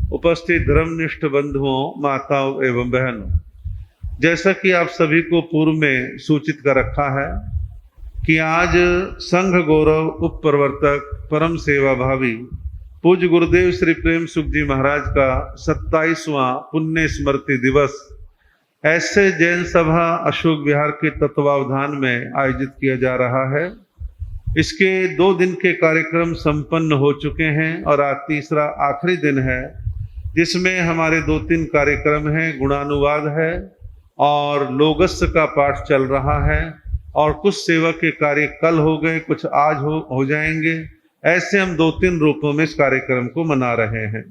उपस्थित धर्मनिष्ठ बंधुओं, माताओं एवं बहनों, जैसा कि आप सभी को पूर्व में सूचित कर रखा है कि आज संघ गौरव उप प्रवर्तक परम सेवा भावी पूज्य गुरुदेव श्री प्रेम सुख जी महाराज का 27वां पुण्य स्मृति दिवस ऐसे जैन सभा अशोक विहार के तत्वावधान में आयोजित किया जा रहा है। इसके 2 दिन के कार्यक्रम संपन्न हो चुके हैं और आज तीसरा आखिरी दिन है, जिसमें हमारे 2-3 कार्यक्रम हैं। गुणानुवाद है और लोगस्य का पाठ चल रहा है और कुछ सेवा के कार्य कल हो गए, कुछ आज हो जाएंगे। ऐसे हम 2-3 रूपों में इस कार्यक्रम को मना रहे हैं।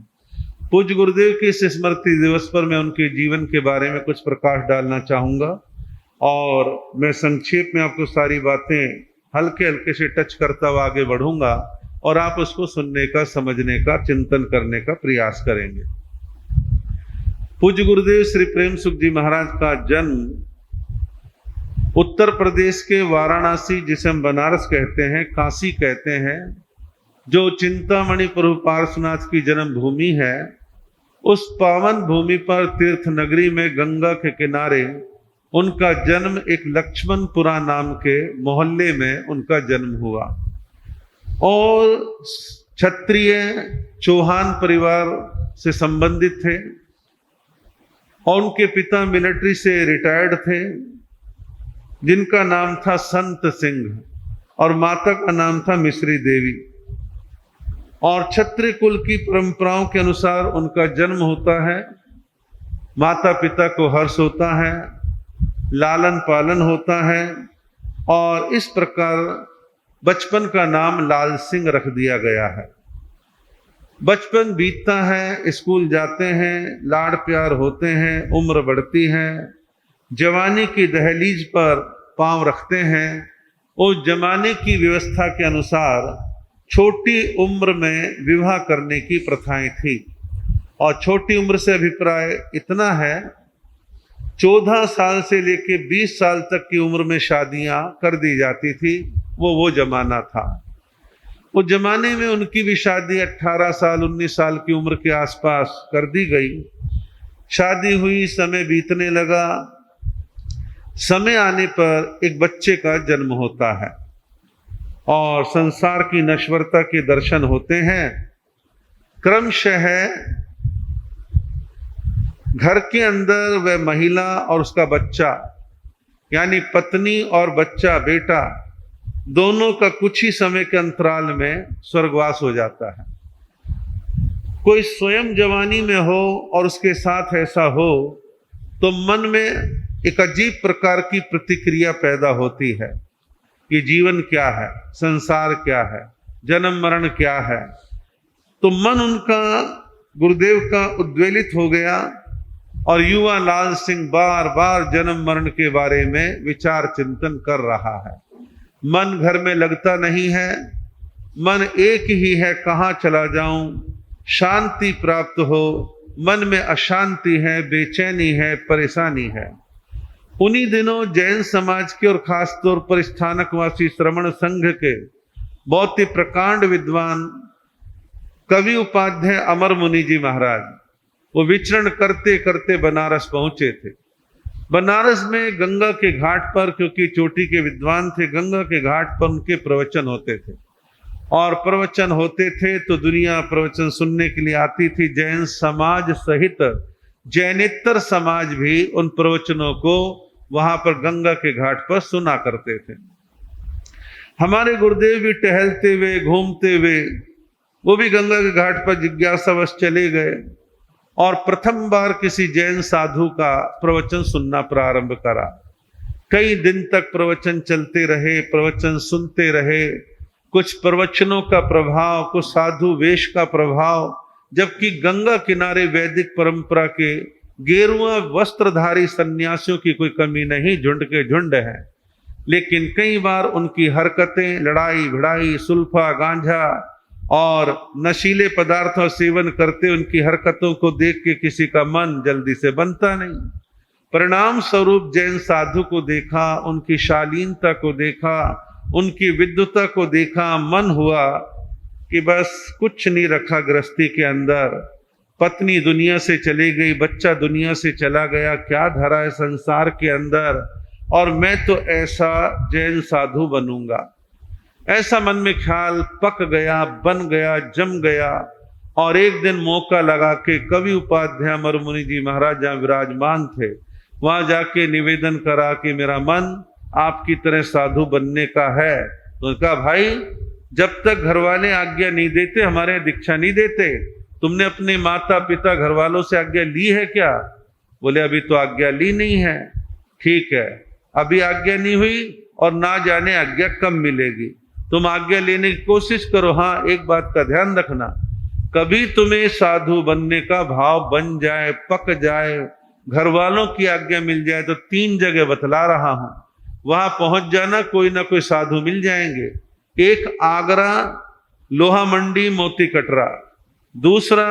पूज्य गुरुदेव के इस स्मृति दिवस पर मैं उनके जीवन के बारे में कुछ प्रकाश डालना चाहूँगा और मैं संक्षेप में आपको सारी बातें हल्के हल्के से टच करता हुआ आगे बढ़ूंगा और आप उसको सुनने का, समझने का, चिंतन करने का प्रयास करेंगे। पूज्य गुरुदेव श्री प्रेम सुख जी महाराज का जन्म उत्तर प्रदेश के वाराणसी, जिसे हम बनारस कहते हैं, काशी कहते हैं, जो चिंतामणि प्रभु पार्श्वनाथ की जन्म भूमि है, उस पावन भूमि पर तीर्थ नगरी में गंगा के किनारे उनका जन्म एक लक्ष्मणपुरा नाम के मोहल्ले में उनका जन्म हुआ और क्षत्रिय चौहान परिवार से संबंधित थे और उनके पिता मिलिट्री से रिटायर्ड थे, जिनका नाम था संत सिंह और माता का नाम था मिश्री देवी। और क्षत्रिय कुल की परंपराओं के अनुसार उनका जन्म होता है, माता पिता को हर्ष होता है, लालन पालन होता है और इस प्रकार बचपन का नाम लाल सिंह रख दिया गया है। बचपन बीतता है, स्कूल जाते हैं, लाड़ प्यार होते हैं, उम्र बढ़ती है, जवानी की दहलीज पर पांव रखते हैं। उस जमाने की व्यवस्था के अनुसार छोटी उम्र में विवाह करने की प्रथाएं थी और छोटी उम्र से अभिप्राय इतना है, 14 साल से लेकर 20 साल तक की उम्र में शादियां कर दी जाती थी। वो जमाना था। उस जमाने में उनकी भी शादी 18 साल 19 साल की उम्र के आसपास कर दी गई। शादी हुई, समय बीतने लगा। समय आने पर एक बच्चे का जन्म होता है और संसार की नश्वरता के दर्शन होते हैं। क्रमशः घर के अंदर वह महिला और उसका बच्चा, यानी पत्नी और बच्चा, बेटा, दोनों का कुछ ही समय के अंतराल में स्वर्गवास हो जाता है। कोई स्वयं जवानी में हो और उसके साथ ऐसा हो तो मन में एक अजीब प्रकार की प्रतिक्रिया पैदा होती है कि जीवन क्या है, संसार क्या है, जन्म मरण क्या है। तो मन उनका गुरुदेव का उद्वेलित हो गया और युवा लाल सिंह बार बार जन्म मरण के बारे में विचार चिंतन कर रहा है। मन घर में लगता नहीं है, मन एक ही है, कहाँ चला जाऊं, शांति प्राप्त हो। मन में अशांति है, बेचैनी है, परेशानी है। उन्हीं दिनों जैन समाज के और खासतौर पर स्थानकवासी श्रमण संघ के बहुत ही प्रकांड विद्वान कवि उपाध्याय अमर मुनि जी महाराज, वो विचरण करते करते बनारस पहुंचे थे। बनारस में गंगा के घाट पर, क्योंकि चोटी के विद्वान थे, गंगा के घाट पर उनके प्रवचन होते थे और प्रवचन होते थे तो दुनिया प्रवचन सुनने के लिए आती थी। जैन समाज सहित जैनेतर समाज भी उन प्रवचनों को वहां पर गंगा के घाट पर सुना करते थे। हमारे गुरुदेव भी टहलते हुए, घूमते हुए, वो भी गंगा के घाट पर जिज्ञासावश चले गए और प्रथम बार किसी जैन साधु का प्रवचन सुनना प्रारंभ करा। कई दिन तक प्रवचन चलते रहे, प्रवचन सुनते रहे। कुछ प्रवचनों का प्रभाव, कुछ साधु वेश का प्रभाव, जबकि गंगा किनारे वैदिक परंपरा के गेरुआ वस्त्रधारी सन्यासियों की कोई कमी नहीं, झुंड के झुंड है। लेकिन कई बार उनकी हरकतें, लड़ाई भिड़ाई, सुल्फा, गांजा और नशीले पदार्थों सेवन करते उनकी हरकतों को देख के किसी का मन जल्दी से बनता नहीं। परिणाम स्वरूप जैन साधु को देखा, उनकी शालीनता को देखा, उनकी विद्वता को देखा, मन हुआ कि बस कुछ नहीं रखा गृहस्थी के अंदर, पत्नी दुनिया से चली गई, बच्चा दुनिया से चला गया, क्या धरा है संसार के अंदर, और मैं तो ऐसा जैन साधु बनूंगा। ऐसा मन में ख्याल पक गया, बन गया, जम गया। और एक दिन मौका लगा के कवि उपाध्याय अमर मुनि जी महाराज जहाँ विराजमान थे, वहां जाके निवेदन करा कि मेरा मन आपकी तरह साधु बनने का है। तो कहा भाई, जब तक घर वाले आज्ञा नहीं देते हमारे यहाँ दीक्षा नहीं देते। तुमने अपने माता पिता घर वालों से आज्ञा ली है क्या? बोले अभी तो आज्ञा ली नहीं है। ठीक है, अभी आज्ञा नहीं हुई और ना जाने आज्ञा कब मिलेगी। तुम आज्ञा लेने की कोशिश करो। हाँ, एक बात का ध्यान रखना, कभी तुम्हें साधु बनने का भाव बन जाए, पक जाए, घर वालों की आज्ञा मिल जाए, तो 3 जगह बतला रहा हूं, वहां पहुंच जाना, कोई ना कोई साधु मिल जाएंगे। एक आगरा लोहा मंडी मोती कटरा, दूसरा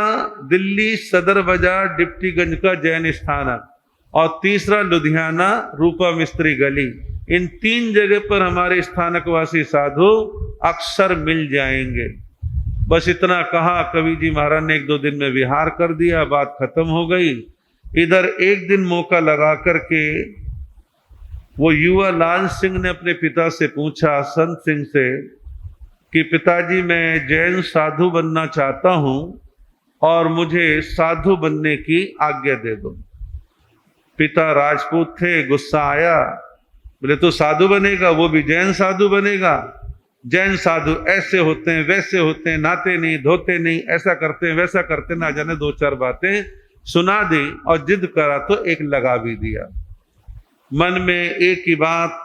दिल्ली सदर बाजार डिप्टीगंज का जैन स्थानक, और तीसरा लुधियाना रूपा मिस्त्री गली। इन 3 जगह पर हमारे स्थानकवासी साधु अक्सर मिल जाएंगे। बस इतना कहा, कवि जी महाराज ने 1-2 दिन में विहार कर दिया, बात खत्म हो गई। इधर एक दिन मौका लगा करके वो युवा लाल सिंह ने अपने पिता से पूछा, संत सिंह से, कि पिताजी मैं जैन साधु बनना चाहता हूं और मुझे साधु बनने की आज्ञा दे दो। पिता राजपूत थे, गुस्सा आया, बोले तो साधु बनेगा, वो भी जैन साधु बनेगा? जैन साधु ऐसे होते हैं, वैसे होते हैं, नहाते नहीं, धोते नहीं, ऐसा करते हैं, वैसा करते, ना जाने 2-4 बातें सुना दी और जिद करा तो एक लगा भी दिया। मन में एक ही बात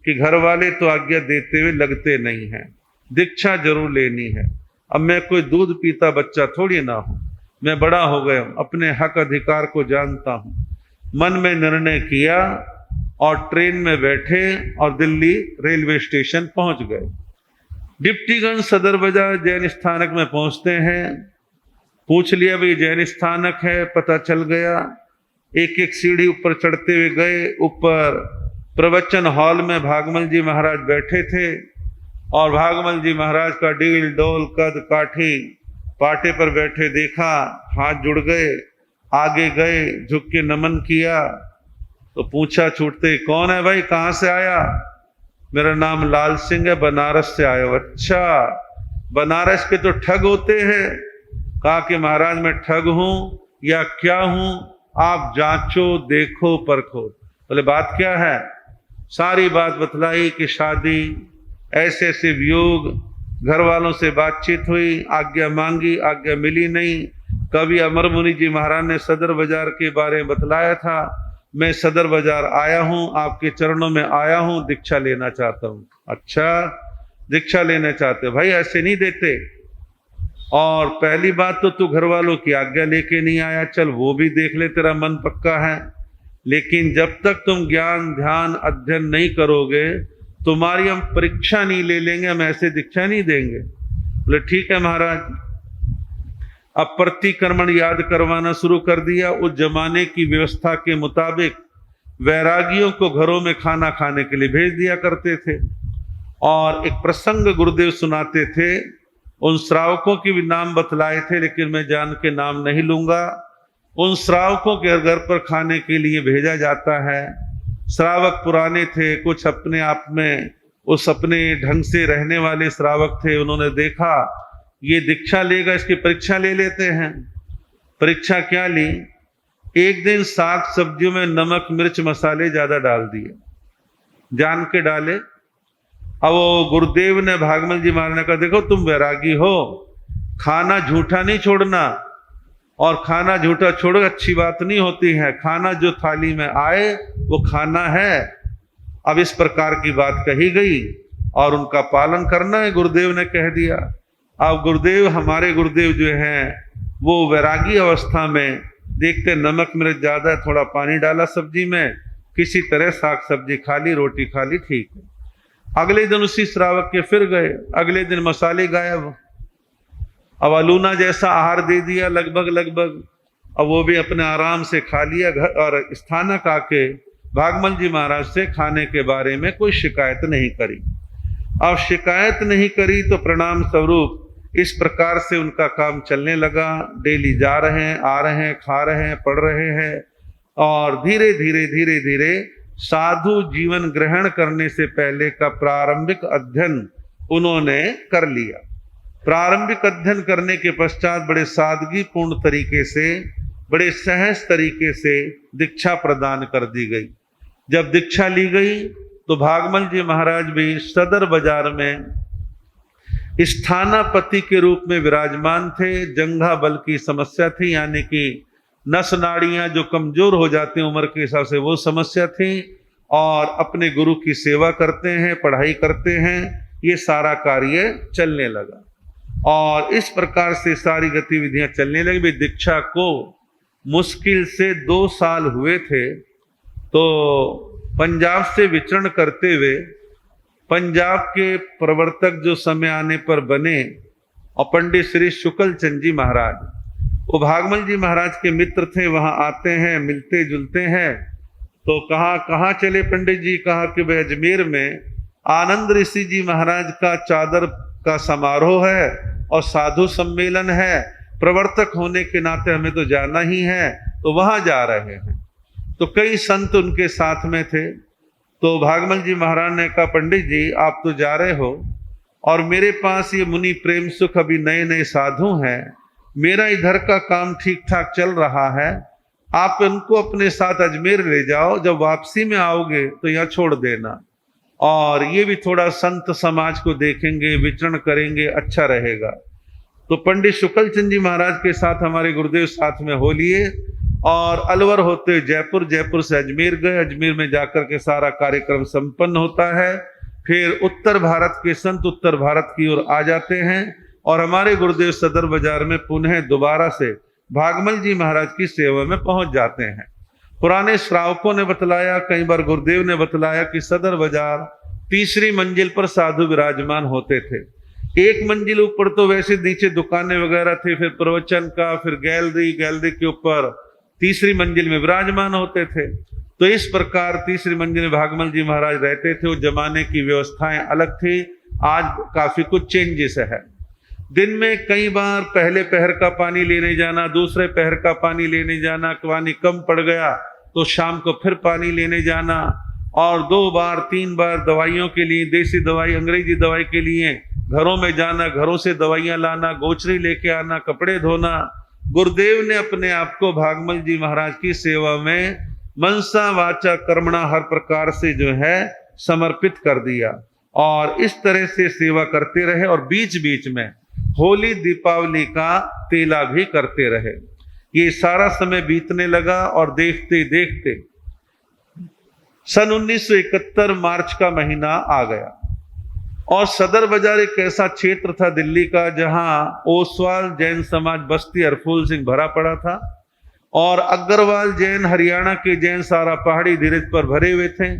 कि घर वाले तो आज्ञा देते हुए लगते नहीं हैं, दीक्षा जरूर लेनी है। अब मैं कोई दूध पीता बच्चा थोड़ी ना हूं, मैं बड़ा हो गया हूं, अपने हक अधिकार को जानता हूं। मन में निर्णय किया और ट्रेन में बैठे और दिल्ली रेलवे स्टेशन पहुंच गए। डिप्टीगंज सदर बाजार जैन स्थानक में पहुंचते हैं, पूछ लिया भाई जैन स्थानक है, पता चल गया। एक एक सीढ़ी ऊपर चढ़ते हुए गए। ऊपर प्रवचन हॉल में भागमल जी महाराज बैठे थे और भागमल जी महाराज का डील डोल कद काठी पाटे पर बैठे देखा, हाथ जुड़ गए, आगे गए, झुक के नमन किया। तो पूछा छूटते, कौन है भाई, कहाँ से आया? मेरा नाम लाल सिंह है, बनारस से आया हूं। अच्छा, बनारस के तो ठग होते हैं। कहा कि महाराज मैं ठग हूं या क्या हूं, आप जांचो, देखो, परखो। बोले बात क्या है? सारी बात बतलाई कि शादी, ऐसे ऐसे वियोग, घर वालों से बातचीत हुई, आज्ञा मांगी, आज्ञा मिली नहीं। कवि अमर मुनि जी महाराज ने सदर बाजार के बारे में बतलाया था, मैं सदर बाजार आया हूं, आपके चरणों में आया हूं, दीक्षा लेना चाहता हूं। अच्छा, दीक्षा लेना चाहते भाई, ऐसे नहीं देते। और पहली बात तो तू घर वालों की आज्ञा लेके नहीं आया, चल वो भी देख ले, तेरा मन पक्का है, लेकिन जब तक तुम ज्ञान ध्यान अध्ययन नहीं करोगे तुम्हारी हम परीक्षा नहीं ले लेंगे, हम ऐसे दीक्षा नहीं देंगे। बोले ठीक है महाराज। अब प्रतिक्रमण याद करवाना शुरू कर दिया। उस जमाने की व्यवस्था के मुताबिक वैरागियों को घरों में खाना खाने के लिए भेज दिया करते थे और एक प्रसंग गुरुदेव सुनाते थे। उन श्रावकों के भी नाम बतलाए थे, लेकिन मैं जान के नाम नहीं लूंगा। उन श्रावकों के घर पर खाने के लिए भेजा जाता है। श्रावक पुराने थे, कुछ अपने आप में उस अपने ढंग से रहने वाले श्रावक थे। उन्होंने देखा ये दीक्षा लेगा, इसकी परीक्षा ले लेते हैं। परीक्षा क्या ली? एक दिन साग सब्जियों में नमक मिर्च मसाले ज्यादा डाल दिए, जान के डाले। अब वो गुरुदेव ने भागमल जी महाराज ने कहा, देखो तुम वैरागी हो, खाना झूठा नहीं छोड़ना, और खाना झूठा छोड़ो अच्छी बात नहीं होती है। खाना जो थाली में आए वो खाना है। अब इस प्रकार की बात कही गई और उनका पालन करना है, गुरुदेव ने कह दिया। अब गुरुदेव, हमारे गुरुदेव जो हैं वो वैरागी अवस्था में देखते नमक मिर्च ज्यादा है, थोड़ा पानी डाला सब्जी में, किसी तरह साग सब्जी खा ली, रोटी खा ली, ठीक है। अगले दिन उसी श्रावक के फिर गए, अगले दिन मसाले गायब। अब अलूना जैसा आहार दे दिया लगभग। अब वो भी अपने आराम से खा लिया घर, और स्थानक आके भागमल जी महाराज से खाने के बारे में कोई शिकायत नहीं करी। अब शिकायत नहीं करी तो प्रणाम स्वरूप इस प्रकार से उनका काम चलने लगा। डेली जा रहे हैं, आ रहे हैं, खा रहे हैं, पढ़ रहे हैं और धीरे धीरे साधु जीवन ग्रहण करने से पहले का प्रारंभिक अध्ययन उन्होंने कर लिया। प्रारंभिक अध्ययन करने के पश्चात बड़े सादगीपूर्ण तरीके से, बड़े सहज तरीके से दीक्षा प्रदान कर दी गई। जब दीक्षा ली गई तो भागमल जी महाराज भी सदर बाजार में स्थानापति के रूप में विराजमान थे। जंघा बल की समस्या थी, यानी कि नस नाड़ियां जो कमजोर हो जाती हैं उम्र के हिसाब से, वो समस्या थी। और अपने गुरु की सेवा करते हैं, पढ़ाई करते हैं, ये सारा कार्य चलने लगा और इस प्रकार से सारी गतिविधियां चलने लगी। दीक्षा को मुश्किल से 2 साल हुए थे। तो पंजाब से विचरण करते हुए पंजाब के प्रवर्तक जो समय आने पर बने और पंडित श्री शुक्ल चंद जी महाराज, वो भागमल जी महाराज के मित्र थे। वहां आते हैं, मिलते जुलते हैं। तो कहाँ चले पंडित जी? कहा कि भाई अजमेर में आनंद ऋषि जी महाराज का चादर का समारोह है और साधु सम्मेलन है, प्रवर्तक होने के नाते हमें तो जाना ही है, तो वहां जा रहे हैं। तो कई संत उनके साथ में थे। तो भागमल जी महाराज ने कहा, पंडित जी आप तो जा रहे हो और मेरे पास ये मुनि प्रेम सुख अभी नए नए साधु हैं, मेरा इधर का काम ठीक ठाक चल रहा है, आप उनको अपने साथ अजमेर ले जाओ, जब वापसी में आओगे तो यहाँ छोड़ देना और ये भी थोड़ा संत समाज को देखेंगे, विचरण करेंगे, अच्छा रहेगा। तो पंडित शुक्ल चंद जी महाराज के साथ हमारे गुरुदेव साथ में हो लिए और अलवर होते जयपुर, जयपुर से अजमेर गए। अजमेर में जाकर के सारा कार्यक्रम संपन्न होता है। फिर उत्तर भारत के संत उत्तर भारत की ओर आ जाते हैं और हमारे गुरुदेव सदर बाजार में पुनः दोबारा से भागमल जी महाराज की सेवा में पहुंच जाते हैं। पुराने श्रावकों ने बतलाया, कई बार गुरुदेव ने बतलाया कि सदर बाजार 3री मंजिल पर साधु विराजमान होते थे। 1 मंजिल ऊपर तो वैसे नीचे दुकानें वगैरह थे, फिर प्रवचन का, फिर गैलरी के ऊपर 3री मंजिल में विराजमान होते थे। तो इस प्रकार 3री मंजिल में भागमल जी महाराज रहते थे। उस जमाने की व्यवस्थाएं अलग थी, आज काफी कुछ चेंजेस है। दिन में कई बार पहले पहर का पानी लेने जाना, दूसरे पहर का पानी लेने जाना, पानी कम पड़ गया तो शाम को फिर पानी लेने जाना और 2 बार 3 बार दवाइयों के लिए, देसी दवाई अंग्रेजी दवाई के लिए घरों में जाना, घरों से दवाइयां लाना, गोचरी लेके आना, कपड़े धोना। गुरुदेव ने अपने आप को भागमल जी महाराज की सेवा में मनसा वाचा कर्मणा हर प्रकार से जो है समर्पित कर दिया और इस तरह से सेवा करते रहे और बीच बीच में होली दीपावली का तेला भी करते रहे। ये सारा समय बीतने लगा और देखते देखते सन 1971 मार्च का महीना आ गया और सदर बाजार एक ऐसा क्षेत्र था दिल्ली का जहां ओसवाल जैन समाज बस्ती हरफूल सिंह भरा पड़ा था और अग्रवाल जैन, हरियाणा के जैन सारा पहाड़ी धीरज पर भरे हुए थे।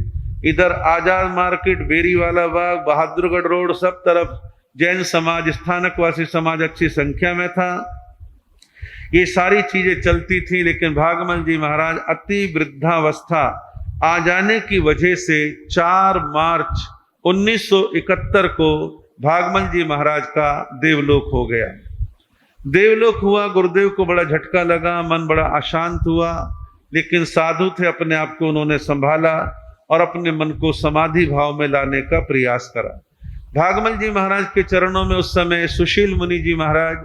इधर आजाद मार्केट, बेरीवाला बाग, बहादुरगढ़ रोड, सब तरफ जैन समाज, स्थानकवासी समाज अच्छी संख्या में था। ये सारी चीजें चलती थी, लेकिन भागमल जी महाराज अति वृद्धावस्था आ जाने की वजह से 4 मार्च 1971 को भागमल जी महाराज का देवलोक हो गया। देवलोक हुआ, गुरुदेव को बड़ा झटका लगा, मन बड़ा अशांत हुआ, लेकिन साधु थे, अपने आप को उन्होंने संभाला और अपने मन को समाधि भाव में लाने का प्रयास करा। भागमल जी महाराज के चरणों में उस समय सुशील मुनि जी महाराज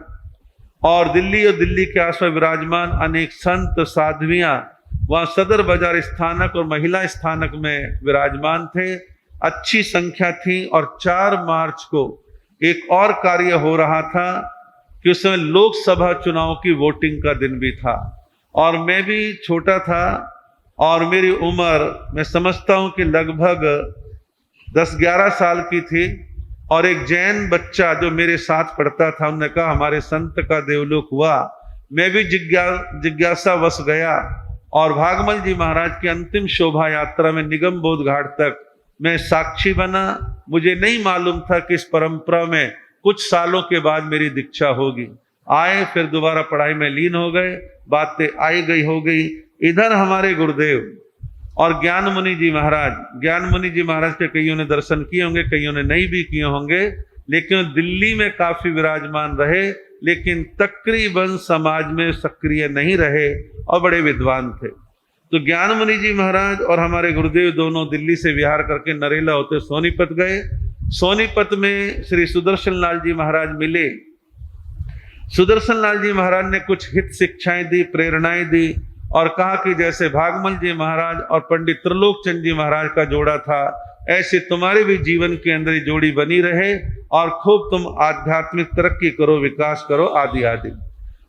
और दिल्ली के आसपास विराजमान अनेक संत साध्वियां वहां सदर बाजार स्थानक और महिला स्थानक में विराजमान थे, अच्छी संख्या थी। और 4 मार्च को एक और कार्य हो रहा था कि उस समय लोकसभा चुनाव की वोटिंग का दिन भी था और मैं भी छोटा था और मेरी उम्र मैं समझता हूं कि लगभग 10-11 साल की थी और एक जैन बच्चा जो मेरे साथ पढ़ता था, उन्होंने कहा हमारे संत का देवलोक हुआ। मैं भी जिज्ञासावश गया और भागमल जी महाराज की अंतिम शोभा यात्रा में निगम बोध घाट तक मैं साक्षी बना। मुझे नहीं मालूम था कि इस परंपरा में कुछ सालों के बाद मेरी दीक्षा होगी। आए, फिर दोबारा पढ़ाई में लीन हो गए, बातें आई गई हो गई। इधर हमारे गुरुदेव और ज्ञान मुनि जी महाराज के कईयों ने दर्शन किए होंगे, कईयों ने नहीं भी किए होंगे, लेकिन दिल्ली में काफी विराजमान रहे, लेकिन तकरीबन समाज में सक्रिय नहीं रहे और बड़े विद्वान थे। तो ज्ञान मुनि जी महाराज और हमारे गुरुदेव दोनों दिल्ली से विहार करके नरेला होते सोनीपत गए। सोनीपत में श्री सुदर्शन लाल जी महाराज मिले। सुदर्शन लाल जी महाराज ने कुछ हित शिक्षाएं दी, प्रेरणाएं दी और कहा कि जैसे भागमल जी महाराज और पंडित त्रिलोक चंद जी महाराज का जोड़ा था, ऐसे तुम्हारे भी जीवन के अंदर ये जोड़ी बनी रहे और खूब तुम आध्यात्मिक तरक्की करो, विकास करो, आदि आदि।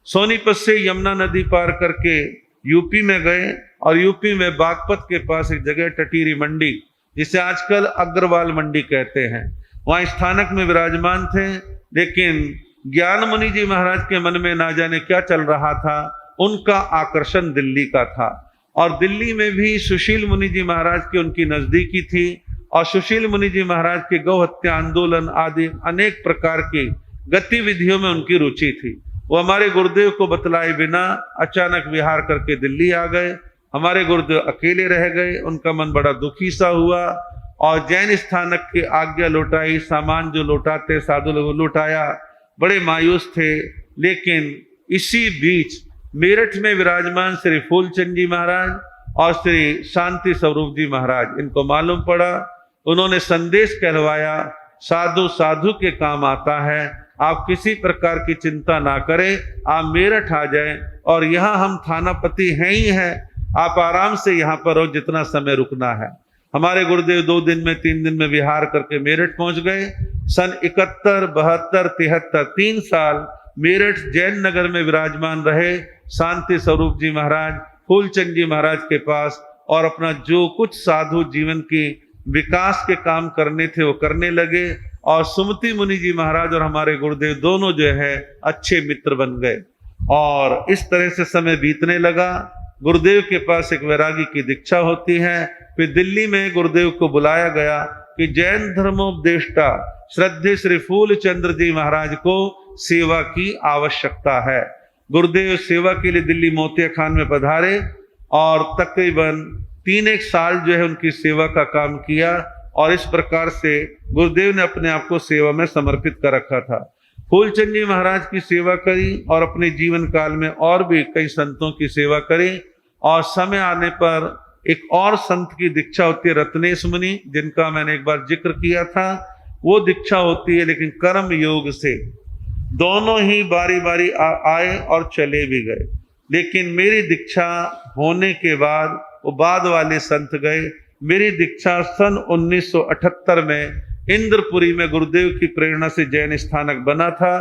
सोनीपत से यमुना नदी पार करके यूपी में गए और यूपी में बागपत के पास एक जगह टटीरी मंडी, जिसे आजकल अग्रवाल मंडी कहते हैं, वहां स्थानक में विराजमान थे। लेकिन ज्ञान मुनि जी महाराज के मन में ना जाने क्या चल रहा था, उनका आकर्षण दिल्ली का था और दिल्ली में भी सुशील मुनि जी महाराज की उनकी नजदीकी थी और सुशील मुनि जी महाराज के गौ हत्या आंदोलन आदि अनेक प्रकार की गतिविधियों में उनकी रुचि थी। वो हमारे गुरुदेव को बतलाए बिना अचानक विहार करके दिल्ली आ गए। हमारे गुरुदेव अकेले रह गए, उनका मन बड़ा दुखी सा हुआ और जैन स्थानक की आज्ञा लौटाई, सामान जो लौटाते साधु लोगों लौटाया, बड़े मायूस थे। लेकिन इसी बीच मेरठ में विराजमान श्री फूलचंद जी महाराज और श्री शांति स्वरूप जी महाराज, इनको मालूम पड़ा, उन्होंने संदेश कहलवाया, साधु साधु के काम आता है, आप किसी प्रकार की चिंता ना करें, आप मेरठ आ जाएं और यहाँ हम थानापति हैं ही हैं, आप आराम से यहाँ पर रहो जितना समय रुकना है। हमारे गुरुदेव 2 दिन में 3 दिन में विहार करके मेरठ पहुंच गए। सन 71, 72, 73 3 साल मेरठ जैन नगर में विराजमान रहे शांति स्वरूप जी महाराज फूलचंद जी महाराज के पास और अपना जो कुछ साधु जीवन की विकास के काम करने थे वो करने लगे और सुमति मुनि जी महाराज और हमारे गुरुदेव दोनों जो है अच्छे मित्र बन गए और इस तरह से समय बीतने लगा। गुरुदेव के पास एक वैरागी की दीक्षा होती है। फिर दिल्ली में गुरुदेव को बुलाया गया कि जैन धर्मोपदेष्टा श्रद्धेय श्री फूलचंद्र जी महाराज को सेवा की आवश्यकता है। गुरुदेव सेवा के लिए दिल्ली मोतिया खान में पधारे और तकरीबन 3-1 साल जो है उनकी सेवा का काम किया और इस प्रकार से गुरुदेव ने अपने आप को सेवा में समर्पित कर रखा था। फूलचंद जी महाराज की सेवा करी और अपने जीवन काल में और भी कई संतों की सेवा करी और समय आने पर एक और संत की दीक्षा होती है रत्नेश मुनि, जिनका मैंने एक बार जिक्र किया था। वो दीक्षा होती है लेकिन कर्म योग से, दोनों ही बारी बारी आए और चले भी गए। लेकिन मेरी दीक्षा होने के बाद वो बाद वाले संत गए। मेरी दीक्षा सन 1978 में इंद्रपुरी में गुरुदेव की प्रेरणा से जैन स्थानक बना था।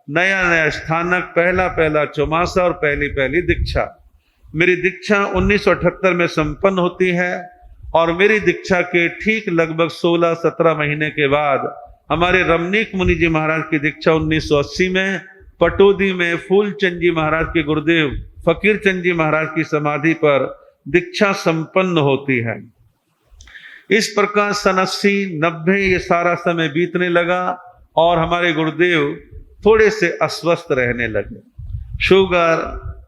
नया नया स्थानक, पहला चौमासा और पहली दीक्षा। मेरी दीक्षा 1978 में संपन्न होती है और मेरी दीक्षा के ठीक लगभग 16-17 महीने के बाद हमारे रमनीक मुनि जी महाराज की दीक्षा 1980 में पटौदी में फूलचंद जी महाराज के गुरुदेव फकीर चंद जी महाराज की समाधि पर दीक्षा संपन्न होती है। इस प्रकार सन 80-90 ये सारा समय बीतने लगा और हमारे गुरुदेव थोड़े से अस्वस्थ रहने लगे। शुगर,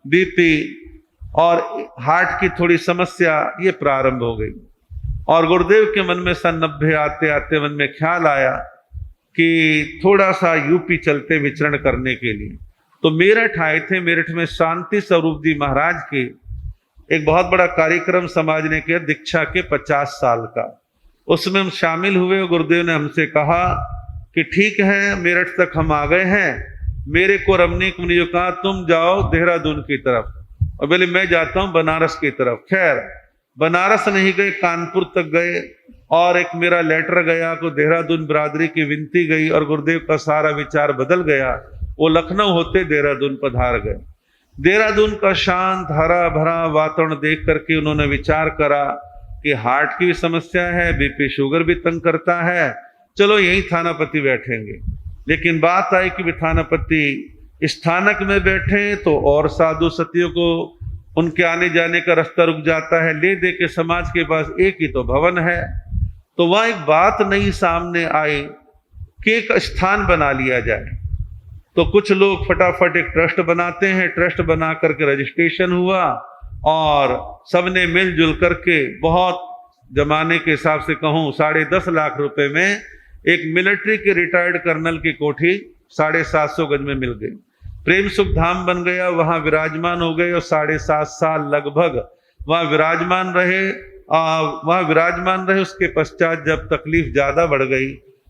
बीपी और हार्ट की थोड़ी समस्या ये प्रारंभ हो गई और गुरुदेव के मन में सन 90 आते आते मन में ख्याल आया कि थोड़ा सा यूपी चलते विचरण करने के लिए। तो मेरठ आए थे। मेरठ में शांति स्वरूप जी महाराज के एक बहुत बड़ा कार्यक्रम समाज ने किया दीक्षा के 50 साल का। उसमें हम शामिल हुए। गुरुदेव ने हमसे कहा कि ठीक है, मेरठ तक हम आ गए हैं। मेरे को रमनीक मुनि जो कहा तुम जाओ देहरादून की तरफ और बोले मैं जाता हूँ बनारस की तरफ। खैर बनारस नहीं गए, कानपुर तक गए और एक मेरा लेटर गया को देहरादून बिरादरी की विनती गई और गुरुदेव का सारा विचार बदल गया। वो लखनऊ होते देहरादून पधार गए। देहरादून का शांत हरा भरा वातावरण देख करके उन्होंने विचार करा कि हार्ट की भी समस्या है, बीपी शुगर भी तंग करता है, चलो यही थानापति बैठेंगे। लेकिन बात आई कि थानापति स्थानक में बैठे तो और साधु सतियों को उनके आने जाने का रास्ता रुक जाता है। ले दे के समाज के पास एक ही तो भवन है। तो वह एक बात नई सामने आई कि एक स्थान बना लिया जाए। तो कुछ लोग फटाफट एक ट्रस्ट बनाते हैं। ट्रस्ट बना करके रजिस्ट्रेशन हुआ और सबने मिलजुल करके बहुत जमाने के हिसाब से कहूँ 10.5 लाख रुपए में एक मिलिट्री के रिटायर्ड कर्नल की कोठी 750 गज में मिल गई। प्रेम सुख धाम बन गया, वहां विराजमान हो गए और 7.5 साल लगभग वहां विराजमान रहे। उसके पश्चात जब तकलीफ ज्यादा बढ़ गई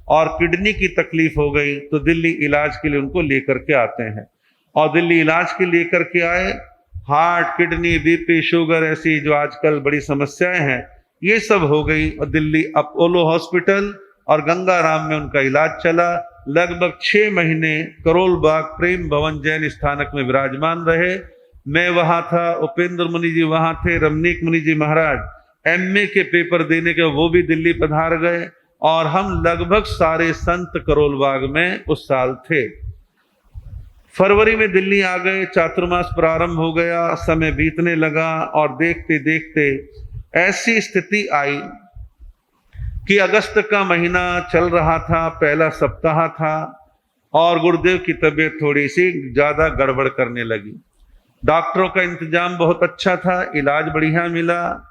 और किडनी की तकलीफ हो गई तो दिल्ली इलाज के लिए उनको लेकर के आते हैं। और दिल्ली इलाज के लेकर के आए, हार्ट, किडनी, बीपी, शुगर, ऐसी जो आजकल बड़ी समस्याएं हैं ये सब हो गई। और दिल्ली अपोलो हॉस्पिटल और गंगाराम में उनका इलाज चला। लगभग 6 महीने करोल बाग प्रेम भवन जैन स्थानक में विराजमान रहे। मैं वहां था, उपेंद्र मुनि जी वहां थे, रमनीक मुनि जी महाराज एमए के पेपर देने के वो भी दिल्ली पधार गए और हम लगभग सारे संत करोल बाग में उस साल थे। फरवरी में दिल्ली आ गए, चातुर्मास प्रारंभ हो गया, समय बीतने लगा और देखते देखते ऐसी स्थिति आई कि अगस्त का महीना चल रहा था, पहला सप्ताह था और गुरुदेव की तबीयत थोड़ी सी ज्यादा गड़बड़ करने लगी। डॉक्टरों का इंतजाम बहुत अच्छा था, इलाज बढ़िया मिला,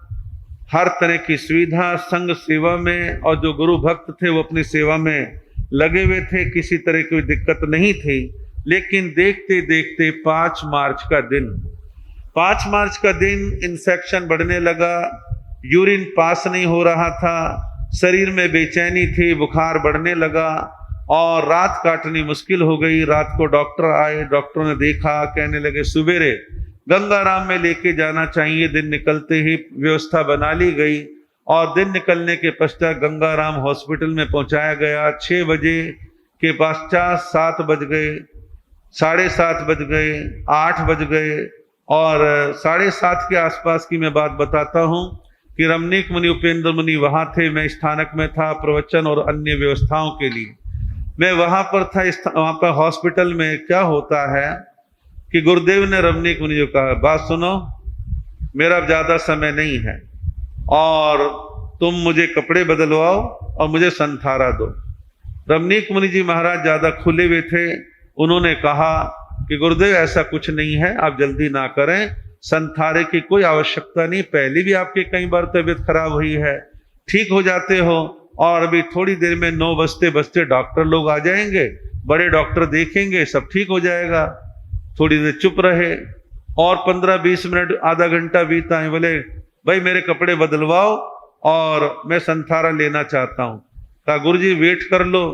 हर तरह की सुविधा संघ सेवा में, और जो गुरु भक्त थे वो अपनी सेवा में लगे हुए थे, किसी तरह की दिक्कत नहीं थी। लेकिन देखते देखते 5 मार्च का दिन इन्फेक्शन बढ़ने लगा, यूरिन पास नहीं हो रहा था, शरीर में बेचैनी थी, बुखार बढ़ने लगा और रात काटनी मुश्किल हो गई। रात को डॉक्टर आए, डॉक्टरों ने देखा, कहने लगे सुबेरे गंगाराम में लेके जाना चाहिए। दिन निकलते ही व्यवस्था बना ली गई और दिन निकलने के पश्चात गंगाराम हॉस्पिटल में पहुंचाया गया। 6 बजे के पश्चात 7 बज गए, 7:30 बज गए, 8 बज गए और 7:30 के आसपास की मैं बात बताता हूं कि रमनीक मुनि, उपेंद्र मुनि वहां थे, मैं स्थानक में था प्रवचन और अन्य व्यवस्थाओं के लिए। मैं वहां पर था। वहां पर हॉस्पिटल में क्या होता है कि गुरुदेव ने रमनीक मुनि जो कहा, बात सुनो, मेरा ज्यादा समय नहीं है और तुम मुझे कपड़े बदलवाओ और मुझे संथारा दो। रमनीक मुनि जी महाराज ज्यादा खुले हुए थे, उन्होंने कहा कि गुरुदेव ऐसा कुछ नहीं है, आप जल्दी ना करें, संथारे की कोई आवश्यकता नहीं, पहले भी आपकी कई बार तबीयत खराब हुई है, ठीक हो जाते हो और अभी थोड़ी देर में 9 बजते डॉक्टर लोग आ जाएंगे, बड़े डॉक्टर देखेंगे, सब ठीक हो जाएगा। थोड़ी देर चुप रहे और 15-20 मिनट, आधा घंटा बीता है। बोले भाई मेरे कपड़े बदलवाओ और मैं संथारा लेना चाहता हूँ। कहा गुरुजी वेट कर लो।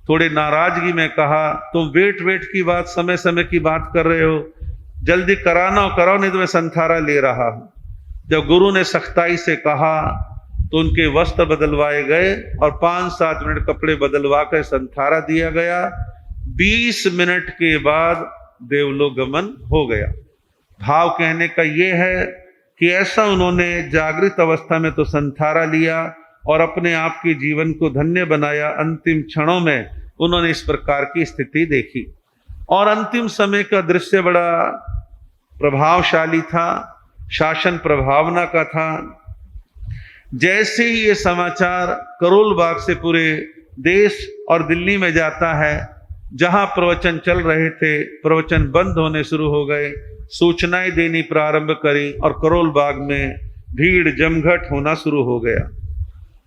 थोड़े नाराजगी में कहा तुम वेट की बात, समय समय की बात कर रहे हो, जल्दी कराना कराओ नहीं तो मैं संथारा ले रहा हूं। जब गुरु ने सख्ताई से कहा तो उनके वस्त्र बदलवाए गए और 5-7 मिनट कपड़े बदलवा कर संथारा दिया गया। 20 मिनट के बाद देवलोक गमन हो गया। भाव कहने का ये है कि ऐसा उन्होंने जागृत अवस्था में तो संथारा लिया और अपने आप के जीवन को धन्य बनाया। अंतिम क्षणों में उन्होंने इस प्रकार की स्थिति देखी और अंतिम समय का दृश्य बड़ा प्रभावशाली था, शासन प्रभावना का था। जैसे ही ये समाचार करोल बाग से पूरे देश और दिल्ली में जाता है, जहां प्रवचन चल रहे थे प्रवचन बंद होने शुरू हो गए, सूचनाएं देनी प्रारंभ करी और करोल बाग में भीड़ जमघट होना शुरू हो गया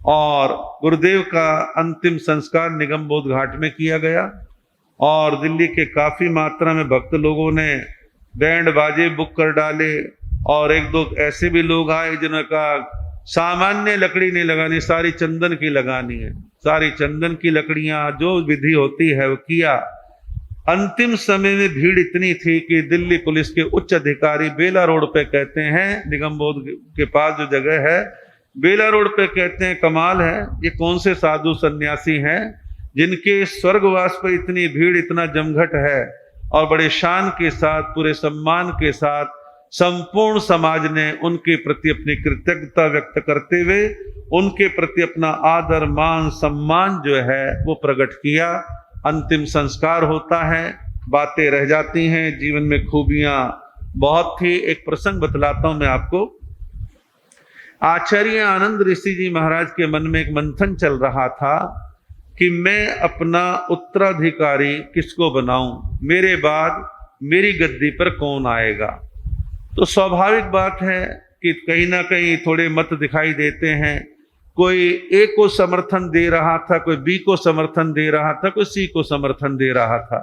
और गुरुदेव का अंतिम संस्कार निगमबोध घाट में किया गया और दिल्ली के काफी मात्रा में भक्त लोगों ने बैंड बाजे बुक कर डाले और 1-2 ऐसे भी लोग आए जिन्होंने कहा सामान्य लकड़ी नहीं लगानी, सारी चंदन की लगानी है। सारी चंदन की लकड़ियां जो विधि होती है वो किया। अंतिम समय में भीड़ इतनी थी कि दिल्ली पुलिस के उच्च अधिकारी बेला रोड पे कहते हैं, निगमबोध के पास जो जगह है बेला रोड पे कहते हैं कमाल है, ये कौन से साधु सन्यासी हैं जिनके स्वर्गवास पर इतनी भीड़, इतना जमघट है। और बड़े शान के साथ, पूरे सम्मान के साथ संपूर्ण समाज ने उनके प्रति अपनी कृतज्ञता व्यक्त करते हुए उनके प्रति अपना आदर मान सम्मान जो है वो प्रकट किया। अंतिम संस्कार होता है, बातें रह जाती हैं, जीवन में खूबियां बहुत थी। एक प्रसंग बतलाता हूं मैं आपको। आचार्य आनंद ऋषि जी महाराज के मन में एक मंथन चल रहा था कि मैं अपना उत्तराधिकारी किसको बनाऊं, मेरे बाद मेरी गद्दी पर कौन आएगा। तो स्वाभाविक बात है कि कहीं ना कहीं थोड़े मत दिखाई देते हैं। कोई ए को समर्थन दे रहा था, कोई बी को समर्थन दे रहा था, कोई सी को समर्थन दे रहा था।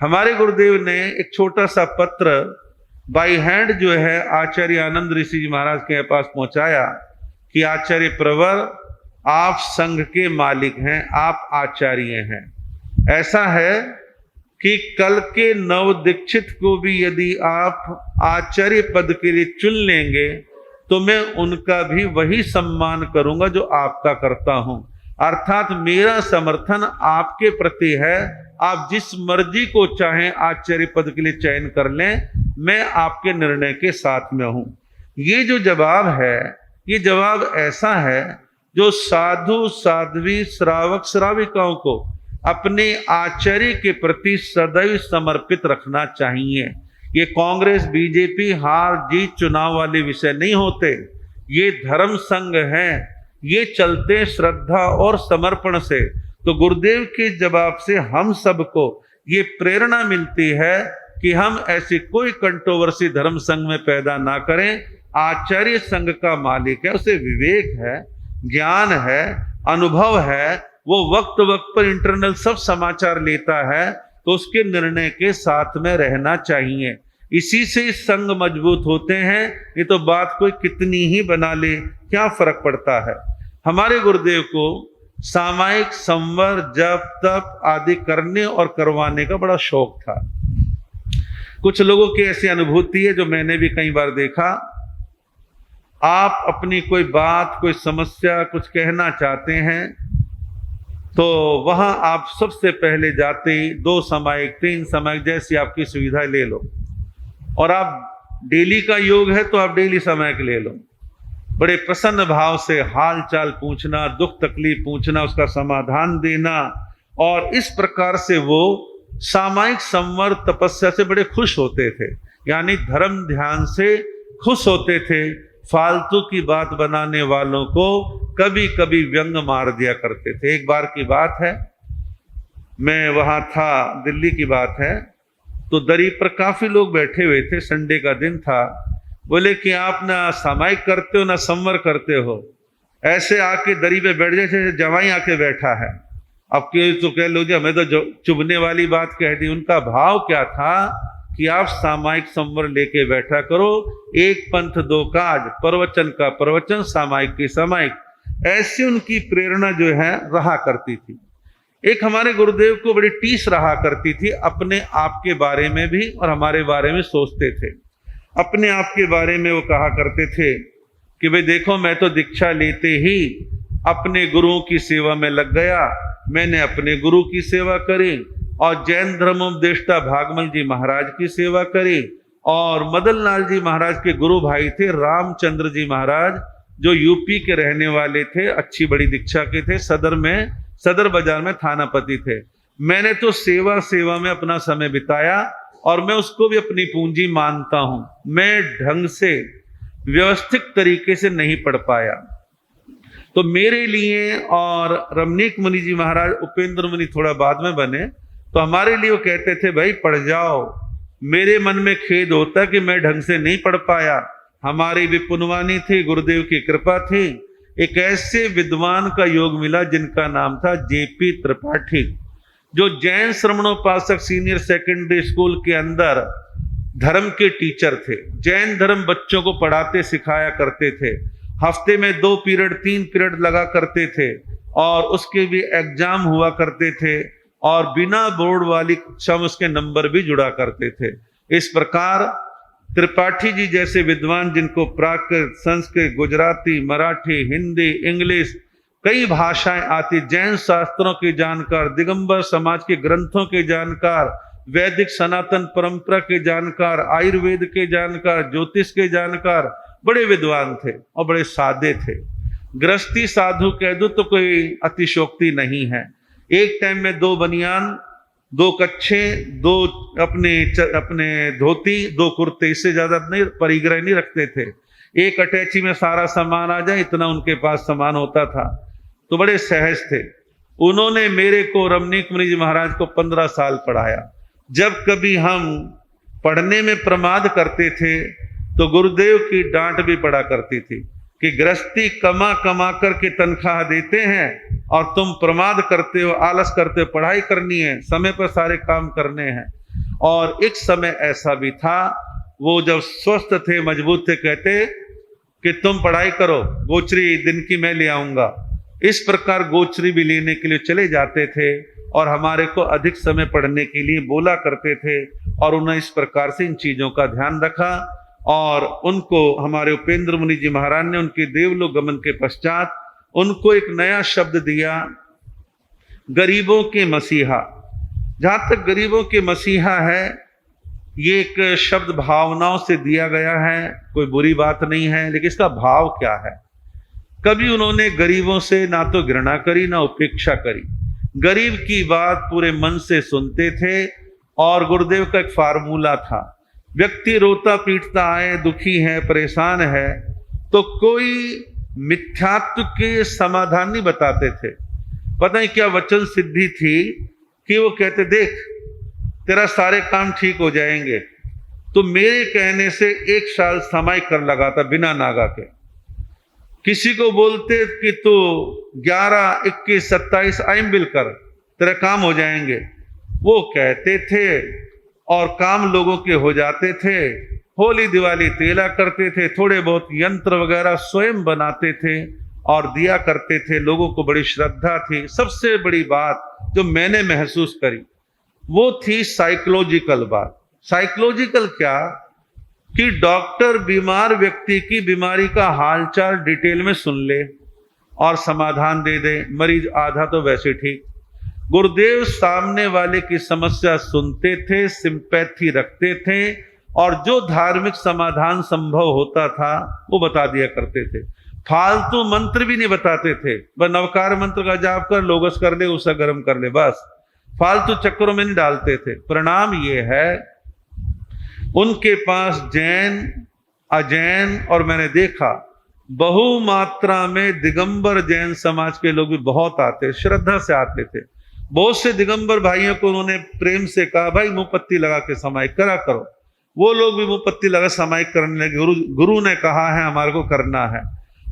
हमारे गुरुदेव ने एक छोटा सा पत्र बाई हैंड जो है आचार्य आनंद ऋषि जी महाराज के पास पहुंचाया कि आचार्य प्रवर, आप संघ के मालिक हैं, आप आचार्य हैं। ऐसा है कि कल के नव दीक्षित को भी यदि आप आचार्य पद के लिए चुन लेंगे तो मैं उनका भी वही सम्मान करूंगा जो आपका करता हूं। अर्थात मेरा समर्थन आपके प्रति है, आप जिस मर्जी को चाहें आचार्य पद के लिए चयन कर लें, मैं आपके निर्णय के साथ में हूं। ये जो जवाब है, ये जवाब ऐसा है जो साधु साध्वी श्रावक श्राविकाओं को अपने आचार्य के प्रति सदैव समर्पित रखना चाहिए। ये कांग्रेस बीजेपी हार जीत चुनाव वाले विषय नहीं होते, ये धर्म संघ है, ये चलते श्रद्धा और समर्पण से। तो गुरुदेव के जवाब से हम सबको ये प्रेरणा मिलती है कि हम ऐसी कोई कंट्रोवर्सी धर्म संघ में पैदा ना करें। आचार्य संघ का मालिक है, उसे विवेक है, ज्ञान है, अनुभव है, वो वक्त वक्त पर इंटरनल सब समाचार लेता है, तो उसके निर्णय के साथ में रहना चाहिए। इसी से संघ मजबूत होते हैं। ये तो बात कोई कितनी ही बना ले, क्या फर्क पड़ता है। हमारे गुरुदेव को सामायिक संवर जप तप आदि करने और करवाने का बड़ा शौक था। कुछ लोगों की ऐसी अनुभूति है जो मैंने भी कई बार देखा। आप अपनी कोई बात, कोई समस्या कुछ कहना चाहते हैं तो वहां आप सबसे पहले जाते ही 2 सामायिक 3 सामायिक जैसी आपकी सुविधा ले लो, और आप डेली का योग है तो आप डेली सामायिक ले लो। बड़े प्रसन्न भाव से हाल चाल पूछना, दुख तकलीफ पूछना, उसका समाधान देना, और इस प्रकार से वो सामायिक संवर तपस्या से बड़े खुश होते थे, यानी धर्म ध्यान से खुश होते थे। फालतू की बात बनाने वालों को कभी कभी व्यंग मार दिया करते थे। एक बार की बात है, मैं वहां था, दिल्ली की बात है, तो दरी पर काफी लोग बैठे हुए थे, संडे का दिन था। बोले कि आप ना सामायिक करते हो ना संवर करते हो, ऐसे आके दरी पे बैठ जाए जवाई आके बैठा है। अब तो कह लो जी हमें तो चुभने वाली बात कह दी। उनका भाव क्या था कि आप सामायिक संवर लेके बैठा करो, एक पंथ दो काज, प्रवचन का प्रवचन, सामायिक की सामायिक। ऐसी उनकी प्रेरणा जो है रहा करती थी। एक हमारे गुरुदेव को बड़ी टीस रहा करती थी, अपने आप के बारे में भी और हमारे बारे में सोचते थे। अपने आप के बारे में वो कहा करते थे कि भाई देखो, मैं तो दीक्षा लेते ही अपने गुरुओं की सेवा में लग गया, मैंने अपने गुरु की सेवा करी और जैन धर्मोपदेष्टा भागमल जी महाराज की सेवा करी, और मदन लाल जी महाराज के गुरु भाई थे रामचंद्र जी महाराज, जो यूपी के रहने वाले थे, अच्छी बड़ी दीक्षा के थे, सदर बाजार में थानापति थे। मैंने तो सेवा में अपना समय बिताया और मैं उसको भी अपनी पूंजी मानता हूं। मैं ढंग से व्यवस्थित तरीके से नहीं पढ़ पाया, तो मेरे लिए, और रमणीक मुनि जी महाराज, उपेंद्र मुनि थोड़ा बाद में बने, तो हमारे लिए वो कहते थे भाई पढ़ जाओ। मेरे मन में खेद होता कि मैं ढंग से नहीं पढ़ पाया। हमारी भी पुनवानी थी, गुरुदेव की कृपा थी, एक ऐसे विद्वान का योग मिला जिनका नाम था जेपी त्रिपाठी, जो जैन श्रमणोपासक सीनियर सेकेंडरी स्कूल के अंदर धर्म के टीचर थे। जैन धर्म बच्चों को पढ़ाते सिखाया करते थे, हफ्ते में 2 पीरियड 3 पीरियड लगा करते थे, और उसके भी एग्जाम हुआ करते थे, और बिना बोर्ड वाली कक्षा में उसके नंबर भी जुड़ा करते थे। इस प्रकार त्रिपाठी जी जैसे विद्वान, जिनको प्राकृत, संस्कृत, गुजराती, मराठी, हिंदी, इंग्लिश, कई भाषाएं आती, जैन शास्त्रों के जानकार, दिगंबर समाज के ग्रंथों के जानकार, वैदिक सनातन परंपरा के जानकार, आयुर्वेद के जानकार, ज्योतिष के जानकार, बड़े विद्वान थे और बड़े सादे थे। गृहस्थी साधु कह दो तो कोई अतिशोक्ति नहीं है। एक टाइम में 2 बनियान, 2 कच्छे, 2 अपने धोती, 2 कुर्ते, इससे ज्यादा नहीं, परिग्रह नहीं रखते थे। एक अटैची में सारा सामान आ जाए, इतना उनके पास सामान होता था, तो बड़े सहज थे। उन्होंने मेरे को, रमणीक मुनि जी महाराज को 15 साल पढ़ाया। जब कभी हम पढ़ने में प्रमाद करते थे तो गुरुदेव की डांट भी पड़ा करती थी। कि गृहस्थी कमा कमा करके तनख्वाह देते हैं और तुम प्रमाद करते हो, आलस करते हो, पढ़ाई करनी है, समय पर सारे काम करने हैं। और एक समय ऐसा भी था, वो जब स्वस्थ थे, मजबूत थे, कहते कि तुम पढ़ाई करो, गोचरी दिन की मैं ले आऊंगा। इस प्रकार गोचरी भी लेने के लिए चले जाते थे और हमारे को अधिक समय पढ़ने के लिए बोला करते थे। और उन्होंने इस प्रकार से इन चीजों का ध्यान रखा और उनको हमारे उपेंद्र मुनि जी महाराज ने उनके देवलोक गमन के पश्चात उनको एक नया शब्द दिया, गरीबों के मसीहा। जहां तक गरीबों के मसीहा है, ये एक शब्द भावनाओं से दिया गया है, कोई बुरी बात नहीं है, लेकिन इसका भाव क्या है? कभी उन्होंने गरीबों से ना तो घृणा करी ना उपेक्षा करी, गरीब की बात पूरे मन से सुनते थे। और गुरुदेव का एक फार्मूला था, व्यक्ति रोता पीटता आए, दुखी है, परेशान है, तो कोई मिथ्यात्व के समाधान नहीं बताते थे। पता नहीं क्या वचन सिद्धि थी कि वो कहते, देख तेरा सारे काम ठीक हो जाएंगे, तो मेरे कहने से 1 साल समय कर लगाता बिना नागा के। किसी को बोलते कि तू 11, 21, 27 आइम बिल कर, तेरे काम हो जाएंगे, वो कहते थे और काम लोगों के हो जाते थे। होली दिवाली तेला करते थे, थोड़े बहुत यंत्र वगैरह स्वयं बनाते थे और दिया करते थे। लोगों को बड़ी श्रद्धा थी। सबसे बड़ी बात जो मैंने महसूस करी वो थी साइकोलॉजिकल बात। साइकोलॉजिकल क्या कि डॉक्टर बीमार व्यक्ति की बीमारी का हालचाल डिटेल में सुन ले और समाधान दे दे, मरीज आधा तो वैसे ठीक। गुरुदेव सामने वाले की समस्या सुनते थे, सिंपैथी रखते थे और जो धार्मिक समाधान संभव होता था वो बता दिया करते थे। फालतू मंत्र भी नहीं बताते थे, बस नवकार मंत्र का जाप कर, लोगस कर ले, उसे गर्म कर ले, बस फालतू चक्करों में नहीं डालते थे। परिणाम ये है, उनके पास जैन, अजैन और मैंने देखा बहु मात्रा में दिगंबर जैन समाज के लोग भी बहुत आते, श्रद्धा से आते थे। बहुत से दिगंबर भाइयों को उन्होंने प्रेम से कहा, भाई मुंह पत्ती लगा के समाइक करा करो। वो लोग भी मुंह पत्ती लगा समाइक करने लगे। गुरु ने कहा है, हमारे को करना है।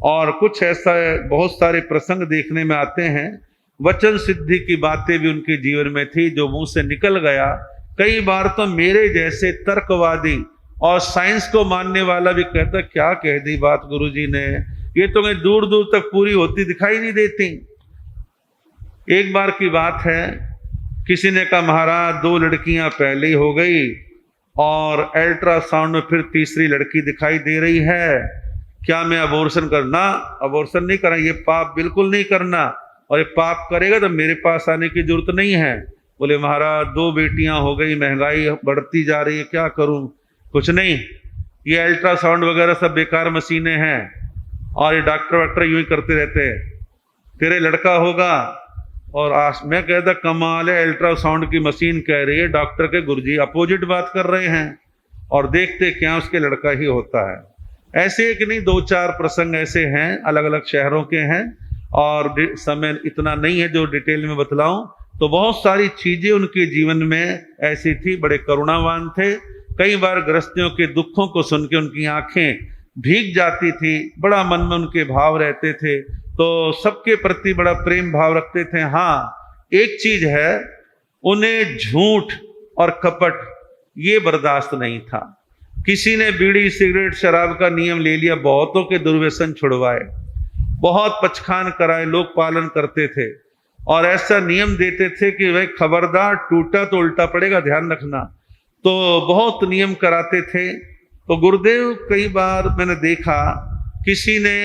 और कुछ ऐसा बहुत सारे प्रसंग देखने में आते हैं, वचन सिद्धि की बातें भी उनके जीवन में थी जो मुंह से निकल गया। कई बार तो मेरे जैसे तर्कवादी और साइंस को मानने वाला भी कहता, क्या कह दी बात गुरुजी ने, ये तो मैं दूर दूर तक पूरी होती दिखाई नहीं देती। एक बार की बात है, किसी ने कहा महाराज 2 लड़कियां पहले ही हो गई और अल्ट्रासाउंड में फिर तीसरी लड़की दिखाई दे रही है, क्या मैं अबॉर्शन करना? अबॉर्शन नहीं करना, ये पाप बिल्कुल नहीं करना, और ये पाप करेगा तो मेरे पास आने की जरूरत नहीं है। बोले महाराज 2 बेटियां हो गई, महंगाई बढ़ती जा रही है, क्या करूं? कुछ नहीं, ये अल्ट्रासाउंड वगैरह सब बेकार मशीनें हैं और ये डॉक्टर यूं ही करते रहते हैं, तेरे लड़का होगा। और मैं कहता कमाल है, अल्ट्रासाउंड की मशीन कह रही है, डॉक्टर के गुरुजी अपोजिट बात कर रहे हैं और देखते क्या उसके लड़का ही होता है। ऐसे एक नहीं 2-4 प्रसंग ऐसे हैं, अलग अलग शहरों के हैं और समय इतना नहीं है जो डिटेल में बतलाऊं। तो बहुत सारी चीजें उनके जीवन में ऐसी थी, बड़े करुणावान थे। कई बार गृहस्थियों के दुखों को सुन के उनकी आंखें भीग जाती थी, बड़ा मन में उनके भाव रहते थे, तो सबके प्रति बड़ा प्रेम भाव रखते थे। हाँ, एक चीज है, उन्हें झूठ और कपट ये बर्दाश्त नहीं था। किसी ने बीड़ी सिगरेट शराब का नियम ले लिया, बहुतों के दुर्व्यसन छुड़वाए, बहुत पचखान कराए, लोग पालन करते थे और ऐसा नियम देते थे कि भाई खबरदार टूटा तो उल्टा पड़ेगा, ध्यान रखना। तो बहुत नियम कराते थे। तो गुरुदेव कई बार मैंने देखा, किसी ने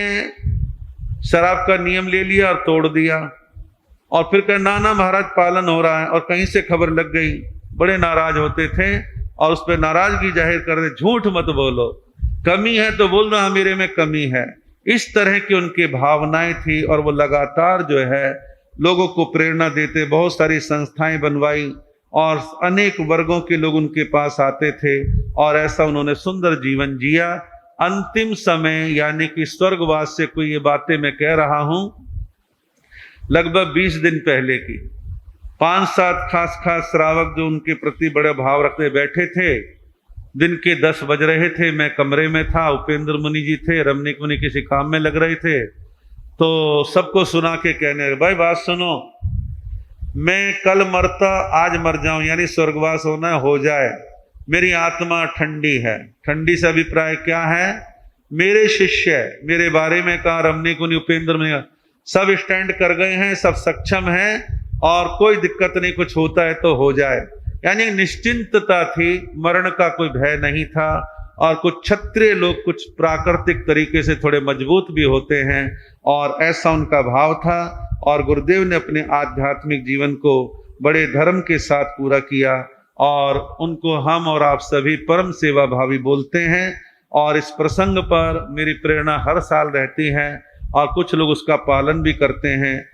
शराब का नियम ले लिया और तोड़ दिया और फिर कहा ना ना महाराज पालन हो रहा है, और कहीं से खबर लग गई, बड़े नाराज होते थे और उस पर नाराजगी जाहिर कर दे, झूठ मत बोलो, कमी है तो बोल रहा मेरे में कमी है। इस तरह की उनकी भावनाएं थी और वो लगातार जो है लोगों को प्रेरणा देते, बहुत सारी संस्थाएं बनवाई और अनेक वर्गों के लोग उनके पास आते थे और ऐसा उन्होंने सुंदर जीवन जिया। अंतिम समय यानी कि स्वर्गवास से कोई ये बातें मैं कह रहा हूं लगभग 20 दिन पहले की, 5-7 खास श्रावक जो उनके प्रति बड़े भाव रखते बैठे थे, दिन के 10 बज रहे थे, मैं कमरे में था, उपेंद्र मुनि जी थे, रमणीक मुनि किसी काम में लग रहे थे, तो सबको सुना के कहने लगे, भाई बात सुनो, मैं कल मरता आज मर जाऊं, यानी स्वर्गवास होना हो जाए, मेरी आत्मा ठंडी है। ठंडी से अभिप्राय क्या है? मेरे शिष्य मेरे बारे में कहा, रमणीक मुनि, उपेंद्र मुनि सब स्टैंड कर गए हैं, सब सक्षम हैं और कोई दिक्कत नहीं, कुछ होता है तो हो जाए, यानी निश्चिंतता थी, मरण का कोई भय नहीं था। और कुछ क्षत्रिय लोग कुछ प्राकृतिक तरीके से थोड़े मजबूत भी होते हैं और ऐसा उनका भाव था। और गुरुदेव ने अपने आध्यात्मिक जीवन को बड़े धर्म के साथ पूरा किया और उनको हम और आप सभी परम सेवा भावी बोलते हैं। और इस प्रसंग पर मेरी प्रेरणा हर साल रहती है और कुछ लोग उसका पालन भी करते हैं।